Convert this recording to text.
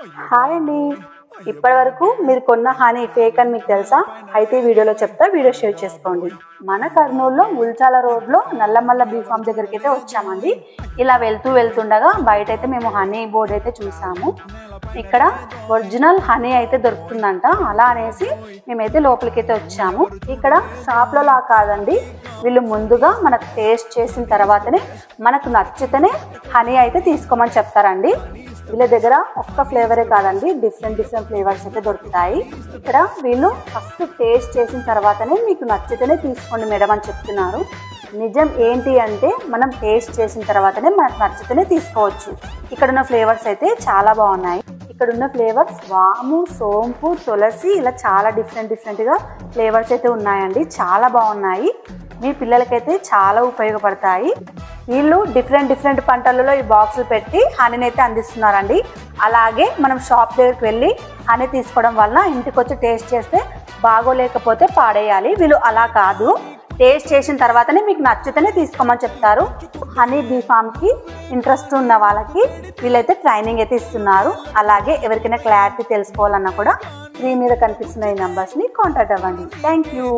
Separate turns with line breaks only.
Hi అండి, ఇప్పటి వరకు మీరు కొన్న హనీ ఫేక్ అని మీకు తెలుసా? అయితే వీడియోలో చెప్తా, వీడియో షేర్ చేసుకోండి. మన కర్నూలులో ఉల్చాల రోడ్లో నల్లమల్ల బీ ఫామ్ దగ్గరికి అయితే వచ్చామండి. ఇలా వెళ్తుండగా బయట అయితే మేము హనీ బోర్డ్ అయితే చూసాము. ఇక్కడ ఒరిజినల్ హనీ అయితే దొరుకుతుందంట. అలా అనేసి మేమైతే లోపలికైతే వచ్చాము. ఇక్కడ షాప్లో లా కాదండి, వీళ్ళు ముందుగా మనకు టేస్ట్ చేసిన తర్వాతనే మనకు నచ్చితేనే హనీ అయితే తీసుకోమని చెప్తారండి. వీళ్ళ దగ్గర ఒక్క ఫ్లేవరే కాదండి, డిఫరెంట్ ఫ్లేవర్స్ అయితే దొరుకుతాయి. ఇక్కడ వీళ్ళు ఫస్ట్ టేస్ట్ చేసిన తర్వాతనే మీకు నచ్చితేనే తీసుకోండి మేడం అని చెప్తున్నారు. నిజం ఏంటి అంటే మనం టేస్ట్ చేసిన తర్వాతనే మనకు నచ్చితేనే తీసుకోవచ్చు. ఇక్కడ ఉన్న ఫ్లేవర్స్ అయితే చాలా బాగున్నాయి. ఇక్కడ ఉన్న ఫ్లేవర్స్ వాము, సోంపు, తులసి, ఇలా చాలా డిఫరెంట్గా ఫ్లేవర్స్ అయితే ఉన్నాయండి. చాలా బాగున్నాయి. మీ పిల్లలకైతే చాలా ఉపయోగపడతాయి. వీళ్ళు డిఫరెంట్ పంటలలో ఈ బాక్సులు పెట్టి హనీని అయితే అందిస్తున్నారండి. అలాగే మనం షాప్ దగ్గరికి వెళ్ళి హనీ తీసుకోవడం వల్ల ఇంటికి వచ్చి టేస్ట్ చేస్తే బాగోలేకపోతే పాడేయాలి. వీళ్ళు అలా కాదు, టేస్ట్ చేసిన తర్వాతనే మీకు నచ్చితేనే తీసుకోమని చెప్తారు. హనీ బీ ఫామ్కి ఇంట్రెస్ట్ ఉన్న వాళ్ళకి వీళ్ళైతే ట్రైనింగ్ అయితే ఇస్తున్నారు. అలాగే ఎవరికైనా క్లారిటీ తెలుసుకోవాలన్నా కూడా స్క్రీన్ మీద కనిపిస్తున్న ఈ నెంబర్స్ని కాంటాక్ట్ అవ్వండి. Thank you.